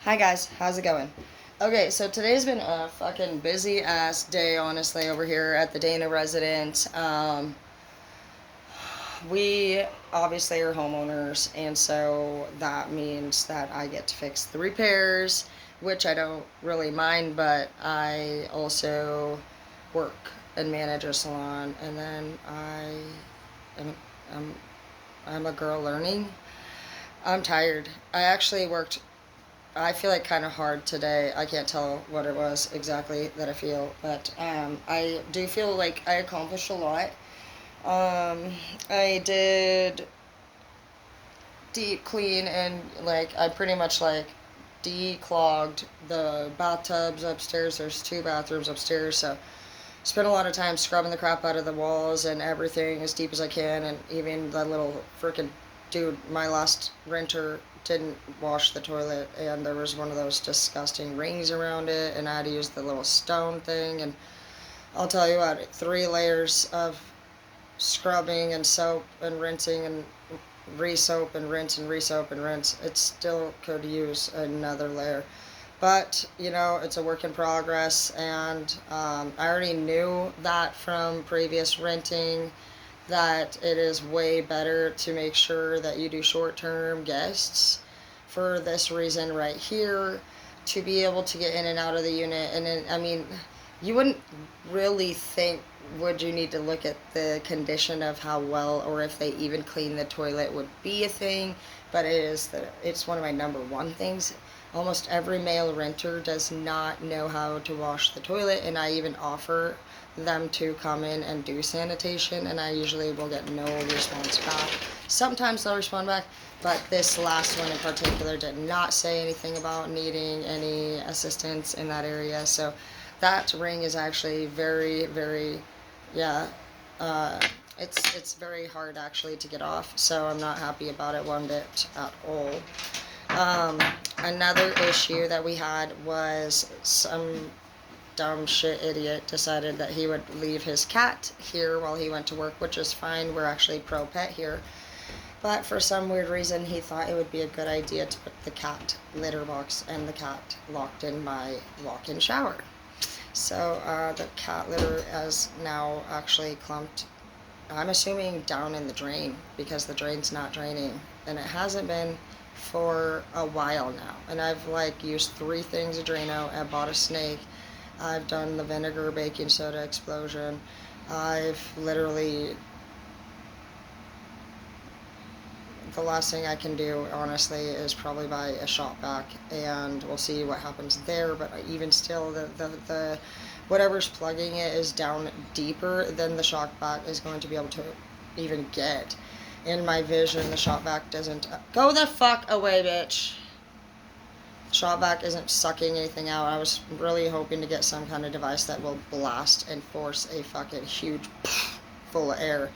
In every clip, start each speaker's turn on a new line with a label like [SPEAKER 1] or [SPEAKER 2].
[SPEAKER 1] Hi guys, how's it going? Okay, so today's been a fucking busy ass day, honestly, over here at the Dana residence. We obviously are homeowners, and so that means that I get to fix the repairs, which I don't really mind, but I also work and manage a salon, and then am, I'm, I'm a girl learning. I'm tired. I actually worked I feel like kind of hard today. I can't tell what it was exactly that I feel, but I do feel like I accomplished a lot. I did deep clean and like I pretty much like declogged the bathtubs upstairs. There's two bathrooms upstairs, so spent a lot of time scrubbing the crap out of the walls and everything as deep as I can, and even the little freaking dude, my last renter didn't wash the toilet, and there was one of those disgusting rings around it, and I had to use the little stone thing, and I'll tell you what, 3 layers of scrubbing and soap and rinsing and re-soap and rinse and re-soap and rinse. It still could use another layer. But, it's a work in progress, and I already knew that from previous renting that it is way better to make sure that you do short-term guests for this reason right here, to be able to get in and out of the unit. And then, I mean, you wouldn't really think, would you need to look at the condition of how well or if they even clean the toilet would be a thing, but it's one of my number one things. Almost every male renter does not know how to wash the toilet, and I even offer them to come in and do sanitation, and I usually will get no response back. Sometimes they'll respond back, but this last one in particular did not say anything about needing any assistance in that area. So that ring is actually very, very, yeah, it's very hard actually to get off, so I'm not happy about it one bit at all. Another issue that we had was some dumb shit idiot decided that he would leave his cat here while he went to work, which is fine. We're actually pro pet here. But for some weird reason, he thought it would be a good idea to put the cat litter box and the cat locked in my walk-in shower. So the cat litter is now actually clumped, I'm assuming, down in the drain, because the drain's not draining. And it hasn't been for a while now. And I've used 3 things of Drano. I bought a snake. I've done the vinegar baking soda explosion. I've literally, the last thing I can do, honestly, is probably buy a shop vac, and we'll see what happens there. But even still, the whatever's plugging it is down deeper than the shock vac is going to be able to even get. In my vision, the shop vac doesn't... Go the fuck away, bitch! Shop vac isn't sucking anything out. I was really hoping to get some kind of device that will blast and force a fucking huge full of air,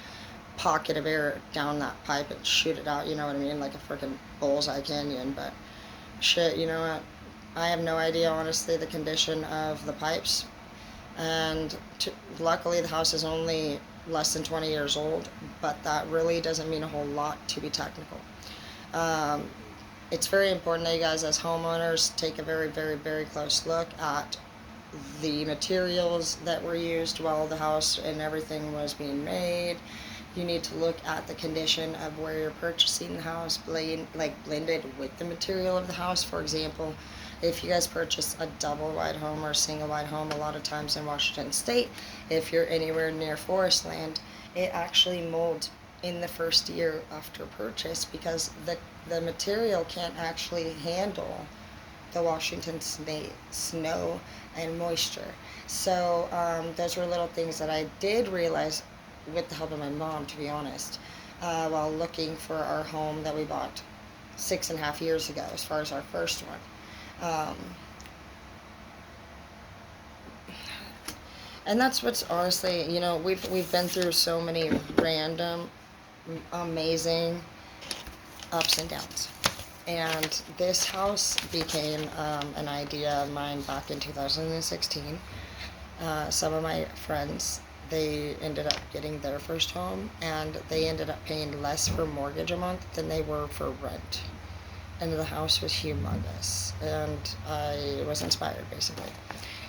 [SPEAKER 1] pocket of air down that pipe and shoot it out, you know what I mean? Like a freaking bullseye canyon. But shit, you know what? I have no idea, honestly, the condition of the pipes. And luckily the house is only less than 20 years old, but that really doesn't mean a whole lot, to be technical. It's very important that you guys as homeowners take a very, very, very close look at the materials that were used while the house and everything was being made. You need to look at the condition of where you're purchasing the house, blended with the material of the house. For example, if you guys purchase a double wide home or a single wide home, a lot of times in Washington State, if you're anywhere near forest land, it actually molds in the first year after purchase, because the material can't actually handle the Washington State snow and moisture. So those were little things that I did realize with the help of my mom, to be honest, while looking for our home that we bought 6.5 years ago, as far as our first one. And that's what's honestly, we've been through so many random, amazing ups and downs. And this house became an idea of mine back in 2016. Some of my friends, they ended up getting their first home, and they ended up paying less for mortgage a month than they were for rent. and the house was humongous, and I was inspired, basically.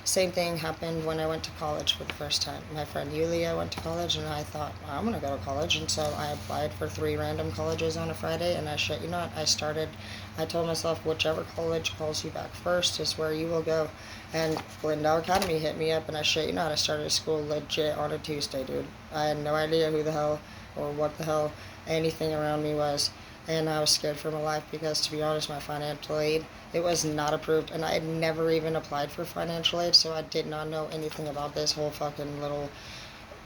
[SPEAKER 1] Same thing happened when I went to college for the first time. My friend Yulia went to college, and I thought, well, I'm going to go to college. And so I applied for 3 random colleges on a Friday, and I shit you not, I told myself, whichever college calls you back first is where you will go. And Glendale Academy hit me up, and I shit you not, I started school legit on a Tuesday, dude. I had no idea who the hell or what the hell anything around me was. And I was scared for my life because, to be honest, my financial aid, it was not approved, and I had never even applied for financial aid, so I did not know anything about this whole fucking little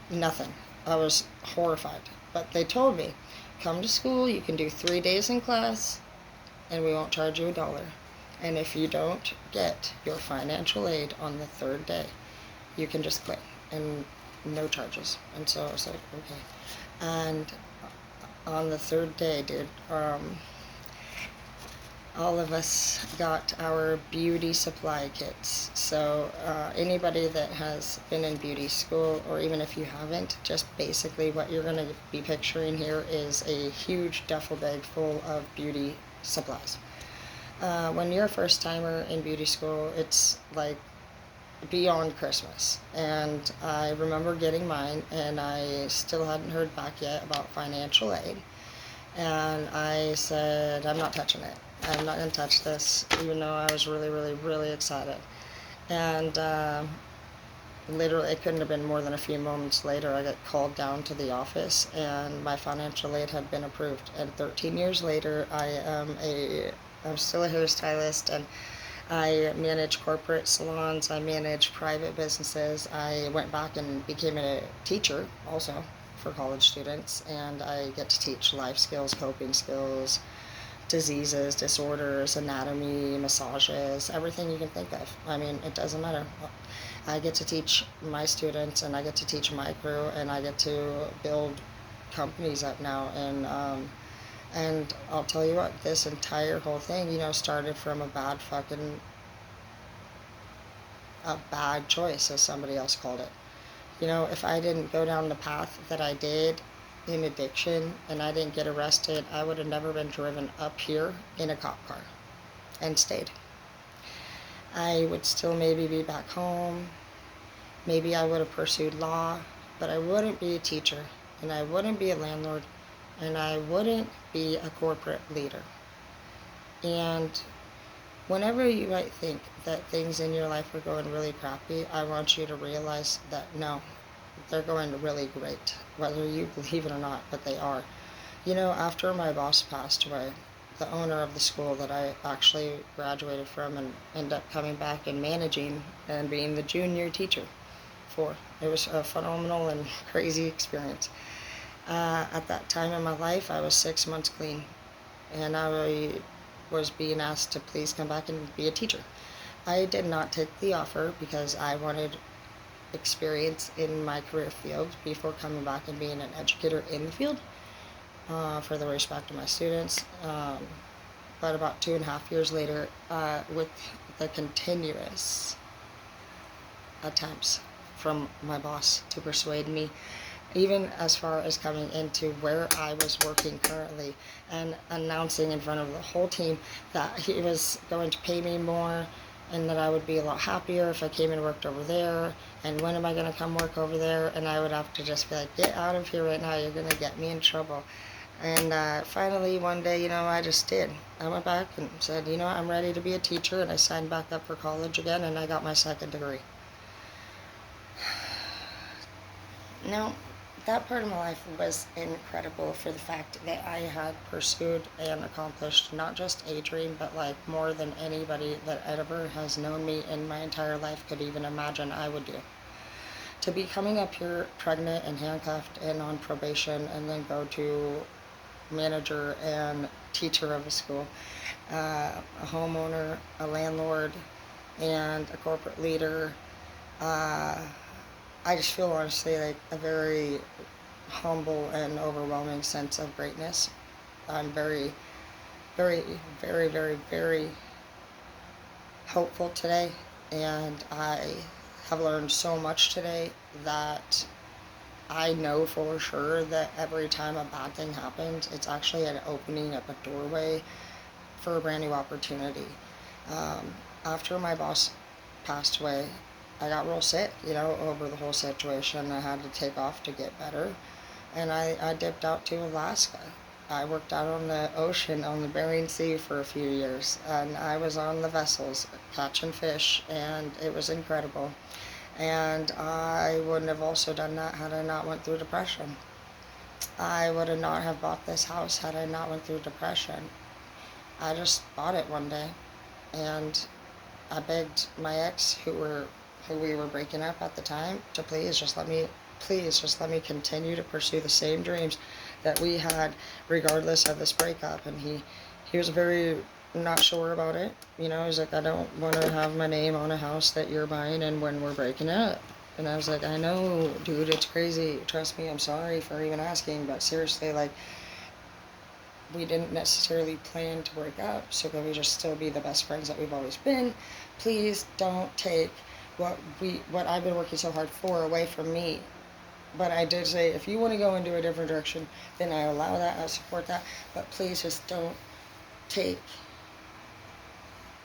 [SPEAKER 1] nothing. I was horrified. But they told me, come to school, you can do 3 days in class, and we won't charge you $1. And if you don't get your financial aid on the 3rd day, you can just quit, and no charges. And so I was like, okay. And on the 3rd day, dude, all of us got our beauty supply kits. So anybody that has been in beauty school, or even if you haven't, just basically what you're going to be picturing here is a huge duffel bag full of beauty supplies. When you're a first timer in beauty school, it's like beyond Christmas. And I remember getting mine, and I still hadn't heard back yet about financial aid. And I said, I'm not touching it. I'm not going to touch this, even though I was really, really, really excited. And literally, it couldn't have been more than a few moments later, I got called down to the office, and my financial aid had been approved. And 13 years later, I'm still a hairstylist, and I manage corporate salons, I manage private businesses. I went back and became a teacher also for college students, and I get to teach life skills, coping skills, diseases, disorders, anatomy, massages, everything you can think of. I mean, it doesn't matter. I get to teach my students, and I get to teach my crew, and I get to build companies up now. And I'll tell you what, this entire whole thing, started from a bad choice, as somebody else called it. If I didn't go down the path that I did in addiction, and I didn't get arrested, I would have never been driven up here in a cop car and stayed. I would still maybe be back home. Maybe I would have pursued law, but I wouldn't be a teacher, and I wouldn't be a landlord, and I wouldn't be a corporate leader. And whenever you might think that things in your life are going really crappy, I want you to realize that no, they're going really great, whether you believe it or not, but they are. After my boss passed away, the owner of the school that I actually graduated from and ended up coming back and managing and being the junior teacher for, it was a phenomenal and crazy experience. At that time in my life, I was 6 months clean, and I was being asked to please come back and be a teacher. I did not take the offer because I wanted experience in my career field before coming back and being an educator in the field, for the respect of my students. But about 2.5 years later, with the continuous attempts from my boss to persuade me, even as far as coming into where I was working currently and announcing in front of the whole team that he was going to pay me more, and that I would be a lot happier if I came and worked over there, and when am I going to come work over there, and I would have to just be like, get out of here right now, you're going to get me in trouble. And finally one day, I just did. I went back and said, I'm ready to be a teacher, and I signed back up for college again, and I got my 2nd degree. Now, that part of my life was incredible for the fact that I had pursued and accomplished not just a dream, but like more than anybody that ever has known me in my entire life could even imagine I would do. To be coming up here pregnant and handcuffed and on probation, and then go to manager and teacher of a school, a homeowner, a landlord, and a corporate leader, I just feel honestly like a very humble and overwhelming sense of greatness. I'm very, very, very, very, very hopeful today, and I have learned so much today that I know for sure that every time a bad thing happens, it's actually an opening up a doorway for a brand new opportunity. After my boss passed away, I got real sick, over the whole situation. I had to take off to get better. And I dipped out to Alaska. I worked out on the ocean, on the Bering Sea for a few years. And I was on the vessels catching fish, and it was incredible. And I wouldn't have also done that had I not went through depression. I would have not have bought this house had I not went through depression. I just bought it one day, and I begged my ex, who we were breaking up at the time, to please just let me continue to pursue the same dreams that we had, regardless of this breakup. And he was very not sure about it. He's like, I don't want to have my name on a house that you're buying and when we're breaking up. And I was like, I know, dude, it's crazy. Trust me, I'm sorry for even asking, but seriously, like, we didn't necessarily plan to break up, so could we just still be the best friends that we've always been? Please don't take what I've been working so hard for away from me. But I did say, if you want to go into a different direction, then I allow that, I support that, but please just don't take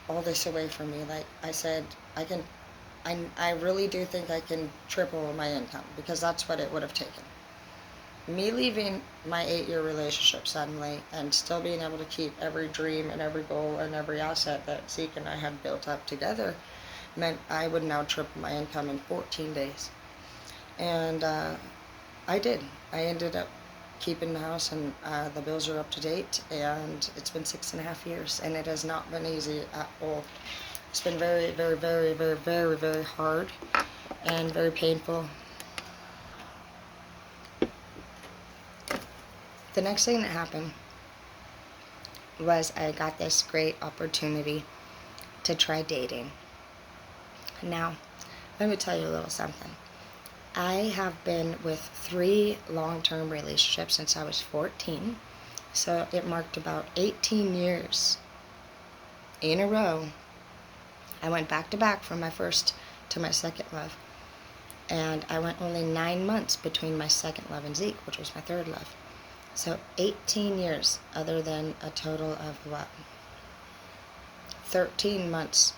[SPEAKER 1] all this away from me. Like I said, I really do think I can triple my income, because that's what it would have taken. Me leaving my 8-year relationship suddenly and still being able to keep every dream and every goal and every asset that Zeke and I had built up together meant I would now triple my income in 14 days. And I did. I ended up keeping the house, and the bills are up to date, and it's been 6.5 years, and it has not been easy at all. It's been very, very, very, very, very, very hard and very painful. The next thing that happened was I got this great opportunity to try dating. Now, let me tell you a little something. I have been with 3 long-term relationships since I was 14, so it marked about 18 years in a row. I went back to back from my first to my second love, and I went only 9 months between my second love and Zeke, which was my third love. So 18 years, other than a total of 13 months.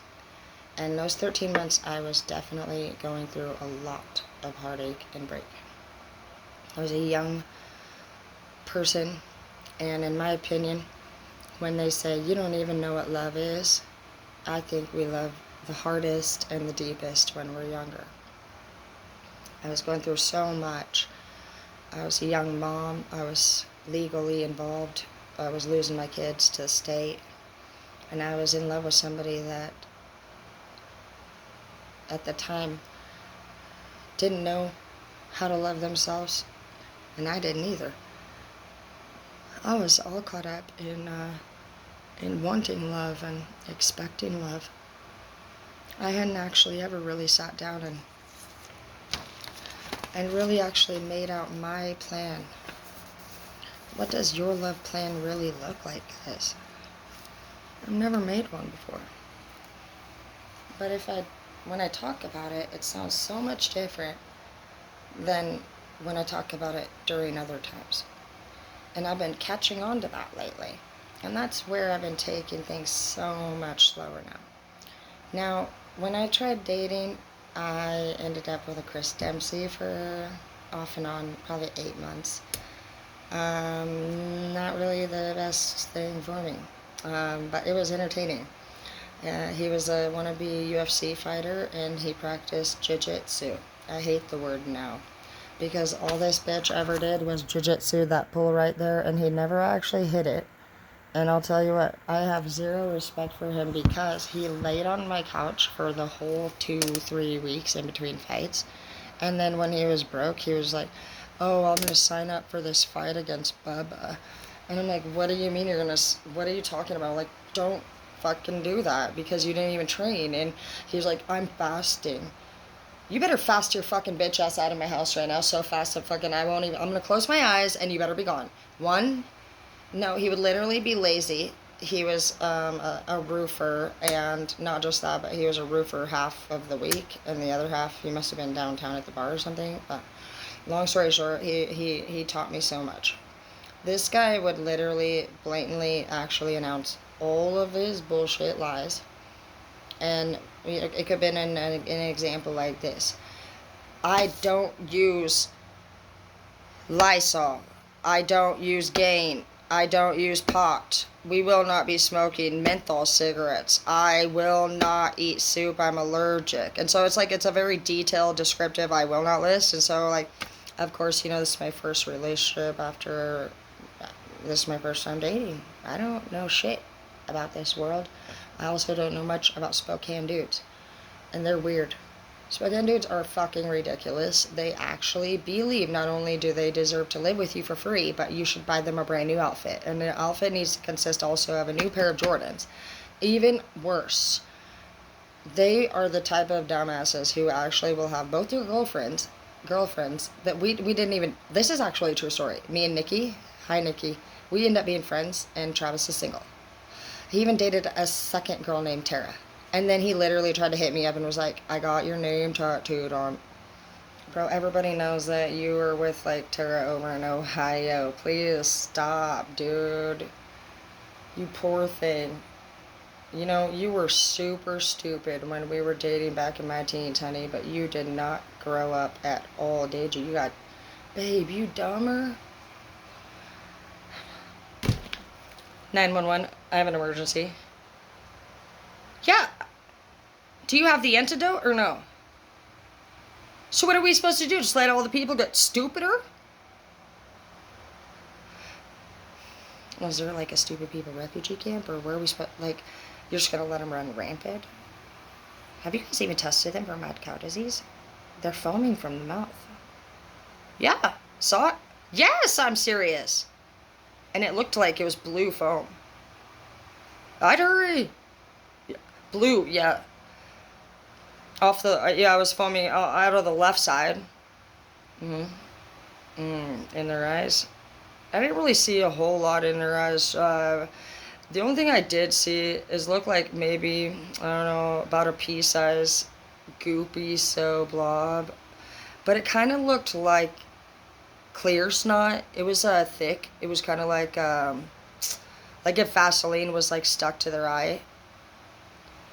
[SPEAKER 1] And those 13 months, I was definitely going through a lot of heartache and break. I was a young person, and in my opinion, when they say you don't even know what love is, I think we love the hardest and the deepest when we're younger. I was going through so much. I was a young mom. I was legally involved. I was losing my kids to the state. And I was in love with somebody that, at the time, didn't know how to love themselves. And I didn't either. I was all caught up in wanting love and expecting love. I hadn't actually ever really sat down and really actually made out my plan. What does your love plan really look like, guys? I've never made one before. But when I talk about it, it sounds so much different than when I talk about it during other times. And I've been catching on to that lately. And that's where I've been taking things so much slower now. Now, when I tried dating, I ended up with a Chris Dempsey for off and on probably 8 months. Not really the best thing for me, but it was entertaining. He was a wannabe UFC fighter, and he practiced jiu-jitsu. I hate the word now, because all this bitch ever did was jiu-jitsu, that pull right there, and he never actually hit it. And I'll tell you what, I have zero respect for him, because he laid on my couch for the whole 2-3 weeks in between fights. And then when he was broke, he was like, oh, I'm going to sign up for this fight against Bubba. And I'm like, what do you mean what are you talking about? Like, don't fucking do that, because you didn't even train. And he was like, I'm fasting. You better fast your fucking bitch ass out of my house right now, so fast that fucking I'm going to close my eyes and you better be gone. No, he would literally be lazy. He was a roofer, and not just that, but he was a roofer half of the week, and the other half he must have been downtown at the bar or something. But long story short, he taught me so much. This guy would literally blatantly actually announce all of his bullshit lies. And it could have been an example like this. I don't use Lysol. I don't use Gain. I don't use pot. We will not be smoking menthol cigarettes. I will not eat soup. I'm allergic. And so it's like, it's a very detailed, descriptive, I will not list. And so, like, of course, you know, this is my first relationship after, this is my first time dating. I don't know shit about this world. I also don't know much about Spokane dudes. And they're weird. Spokane dudes are fucking ridiculous. They actually believe not only do they deserve to live with you for free, but you should buy them a brand new outfit. And the outfit needs to consist also of a new pair of Jordans. Even worse, they are the type of dumbasses who actually will have both their girlfriends that we didn't even, this is actually a true story. Me and Nikki, hi Nikki, we end up being friends, and Travis is single. He even dated a second girl named Tara. And then he literally tried to hit me up and was like, I got your name tattooed on. Bro, everybody knows that you were with, like, Tara over in Ohio. Please stop, dude. You poor thing. You know, you were super stupid when we were dating back in my teens, honey. But you did not grow up at all, did you? You got, babe, you dumber. 911, I have an emergency. Yeah. Do you have the antidote or no? So what are we supposed to do? Just let all the people get stupider? Was there like a stupid people refugee camp, or where are we supposed, like, you're just gonna let them run rampant? Have you guys even tested them for mad cow disease? They're foaming from the mouth. Yeah, saw it? Yes, I'm serious. And it looked like it was blue foam. I'd hurry. Blue, yeah. Off the, yeah, I was foaming out of the left side. In their eyes. I didn't really see a whole lot in their eyes. The only thing I did see is look like maybe, I don't know, about a pea size goopy so blob. But it kind of looked like clear snot. It was thick. It was kind of like if Vaseline was like stuck to their eye.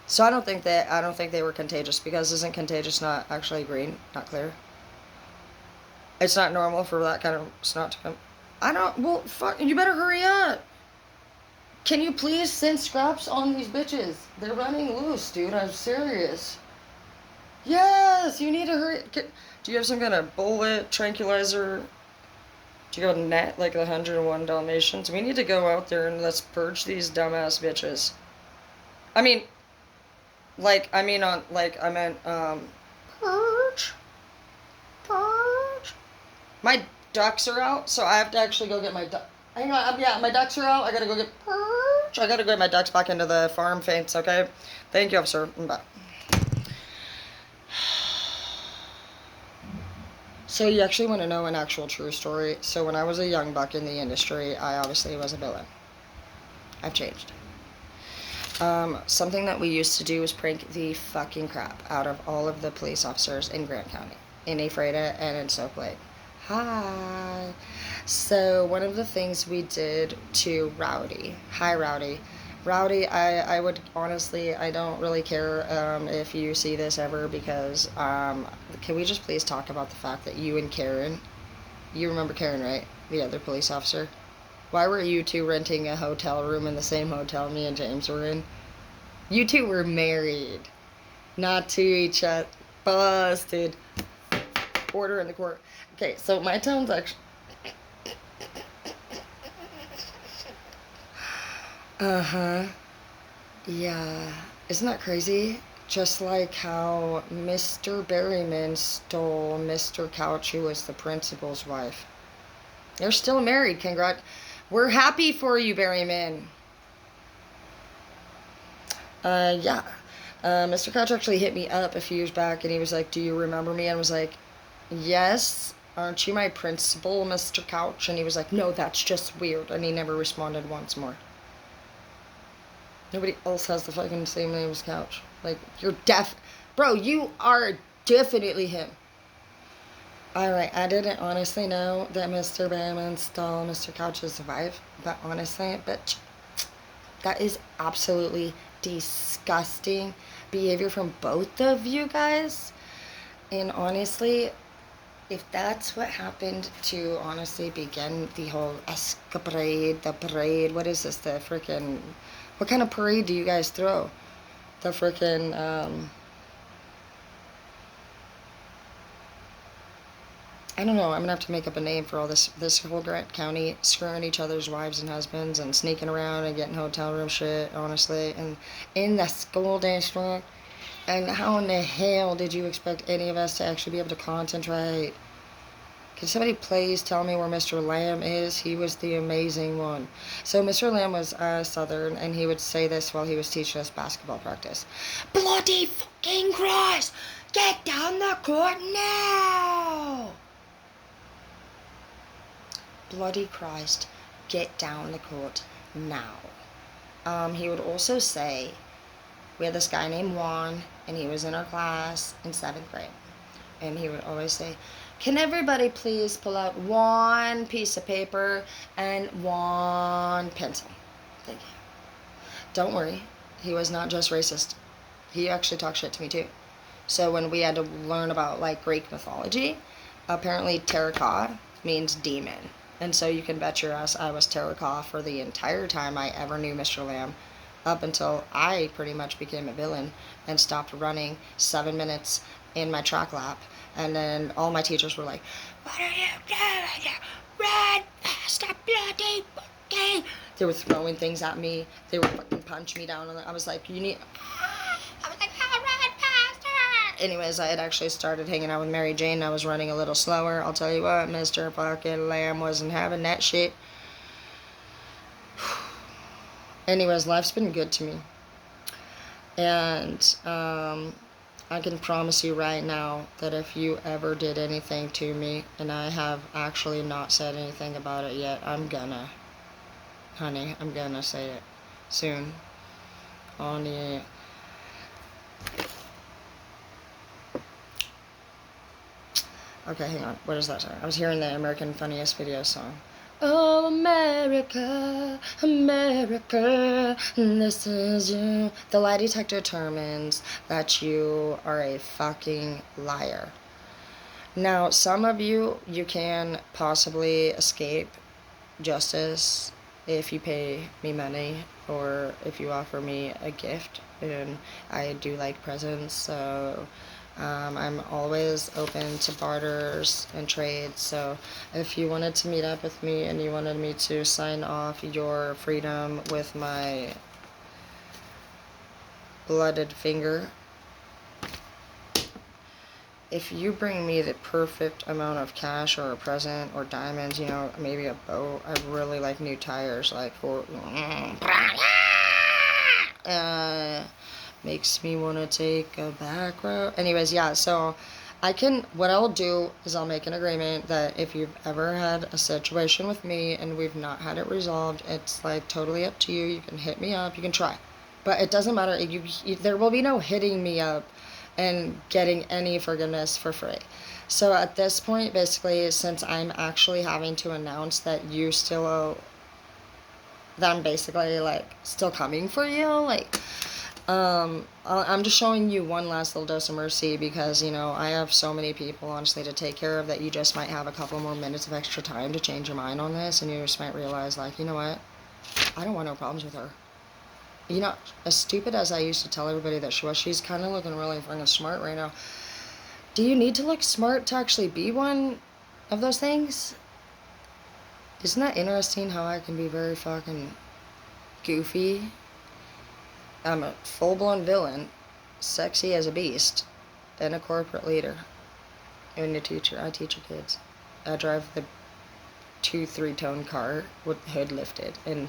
[SPEAKER 1] So I don't think they were contagious, because isn't contagious not actually green, not clear? It's not normal for that kind of snot to come. Well, fuck, you better hurry up. Can you please send scraps on these bitches? They're running loose, dude, I'm serious. Yes, you need to hurry. Do you have some kind of bullet, tranquilizer? Do you have a net like the 101 Dalmatians? We need to go out there and let's purge these dumbass bitches. I meant, purge. My ducks are out, so I have to actually go get my duck. Hang on, yeah, my ducks are out. I gotta go get purge. I gotta get my ducks back into the farm fence, okay? Thank you, officer. Bye. So you actually want to know an actual true story? So when I was a young buck in the industry, I obviously was a villain. I've changed. Something that we used to do was prank the fucking crap out of all of the police officers in Grant County, in Ephrata and in Soap Lake. Hi. So one of the things we did to Rowdy, hi Rowdy. Rowdy, I would honestly, I don't really care if you see this ever, because can we just please talk about the fact that you and Karen, you remember Karen, right? The other police officer. Why were you two renting a hotel room in the same hotel me and James were in? You two were married. Not to each other. Busted. Order in the court. Okay, so my tone's actually... Uh-huh. Yeah. Isn't that crazy? Just like how Mr. Berryman stole Mr. Couch, who was the principal's wife. They're still married. Congrats. We're happy for you, Berryman. Yeah. Mr. Couch actually hit me up a few years back, and he was like, do you remember me? And I was like, yes. Aren't you my principal, Mr. Couch? And he was like, no, that's just weird. And he never responded once more. Nobody else has the fucking same name as Couch. Like, you're Bro, you are definitely him. Alright, I didn't honestly know that Mr. Berryman stole Mr. Couch's wife. But honestly, bitch, That is absolutely disgusting behavior from both of you guys. And honestly, if that's what happened to honestly begin the whole escapade, the parade, what is this, the freaking, what kind of parade do you guys throw? The freaking, I don't know, I'm gonna have to make up a name for all this whole Grant County screwing each other's wives and husbands and sneaking around and getting hotel room shit, honestly, and in the school district. And how in the hell did you expect any of us to actually be able to concentrate? Can somebody please tell me where Mr. Lamb is? He was the amazing one. So Mr. Lamb was Southern, and he would say this while he was teaching us basketball practice. Bloody fucking Christ! Get down the court now! Bloody Christ, get down the court now. He would also say, we had this guy named Juan, and he was in our class in 7th grade. And he would always say, can everybody please pull out one piece of paper and one pencil? Thank you. Don't worry, he was not just racist. He actually talked shit to me too. So when we had to learn about like Greek mythology, apparently Terracotta means demon. And so you can bet your ass I was Terracotta for the entire time I ever knew Mr. Lamb, up until I pretty much became a villain and stopped running 7 minutes in my track lap. And then all my teachers were like, what are you doing? Run faster, bloody fucking. They were throwing things at me. They were fucking punching me down. I was like, you need... I was like, oh, run faster. Anyways, I had actually started hanging out with Mary Jane. I was running a little slower. I'll tell you what, Mr. fucking Lamb wasn't having that shit. Anyways, life's been good to me. And I can promise you right now that if you ever did anything to me, and I have actually not said anything about it yet, I'm gonna say it soon on the... Okay, hang on. What is that song? I was hearing the American Funniest Video song. Oh, America, America, this is you. The lie detector determines that you are a fucking liar. Now, some of you can possibly escape justice if you pay me money or if you offer me a gift. And I do like presents, so... I'm always open to barters and trades, so if you wanted to meet up with me and you wanted me to sign off your freedom with my blooded finger, if you bring me the perfect amount of cash or a present or diamonds, you know, maybe a boat, I really like new tires, like for... makes me want to take a back road. Anyways, yeah, so what I'll do is I'll make an agreement that if you've ever had a situation with me and we've not had it resolved, it's like totally up to you. You can hit me up, you can try. But it doesn't matter. There will be no hitting me up and getting any forgiveness for free. So at this point, basically, since I'm actually having to announce that you still owe, that I'm basically like still coming for you, like... I'm just showing you one last little dose of mercy because, you know, I have so many people, honestly, to take care of that you just might have a couple more minutes of extra time to change your mind on this, and you just might realize, like, you know what? I don't want no problems with her. You know, as stupid as I used to tell everybody that she was, she's kind of looking really fucking smart right now. Do you need to look smart to actually be one of those things? Isn't that interesting how I can be very fucking goofy? I'm a full-blown villain, sexy as a beast, and a corporate leader, and a teacher. I teach your kids. I drive the 2-3-tone car with the hood lifted, and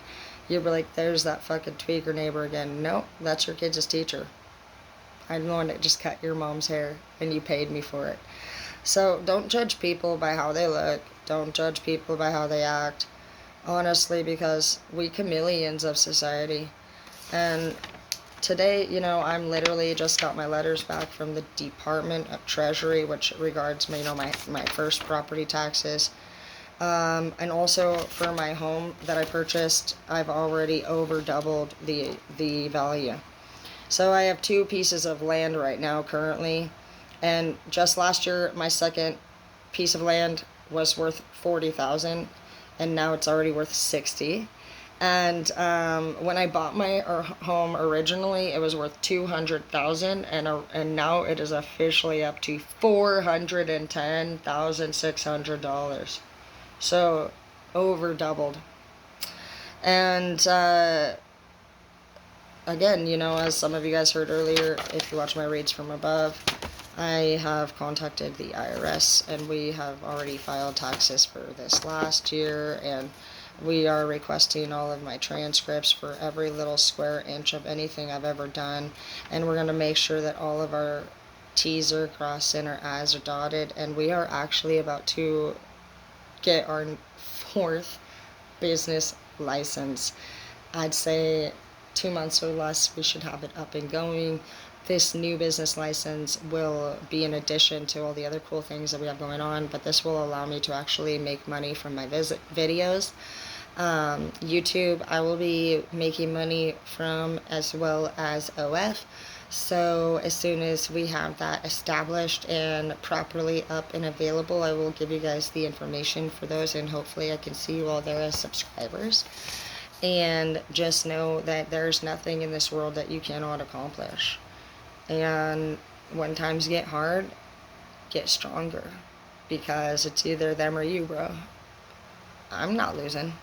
[SPEAKER 1] you'll be like, there's that fucking tweaker neighbor again. No, that's your kid's teacher. I'm the one that just cut your mom's hair, and you paid me for it. So don't judge people by how they look. Don't judge people by how they act. Honestly, because we chameleons of society. And today, you know, I'm literally just got my letters back from the Department of Treasury, which regards, you know, my first property taxes. And also for my home that I purchased, I've already over doubled the value. So I have 2 pieces of land right now currently, and just last year my second piece of land was worth 40,000, and now it's already worth 60. And when I bought my home originally, it was worth 200,000, and now it is officially up to $410,600. So over doubled. And again, as some of you guys heard earlier, if you watch my reads from above, I have contacted the IRS, and we have already filed taxes for this last year, and we are requesting all of my transcripts for every little square inch of anything I've ever done, and we're going to make sure that all of our T's are crossed and our I's are dotted, and we are actually about to get our 4th business license. I'd say 2 months or less we should have it up and going. This new business license will be in addition to all the other cool things that we have going on, but this will allow me to actually make money from my videos. YouTube, I will be making money from, as well as OF. So as soon as we have that established and properly up and available, I will give you guys the information for those, and hopefully I can see you all there as subscribers. And just know that there's nothing in this world that you cannot accomplish. And when times get hard, get stronger, because it's either them or you, bro. I'm not losing.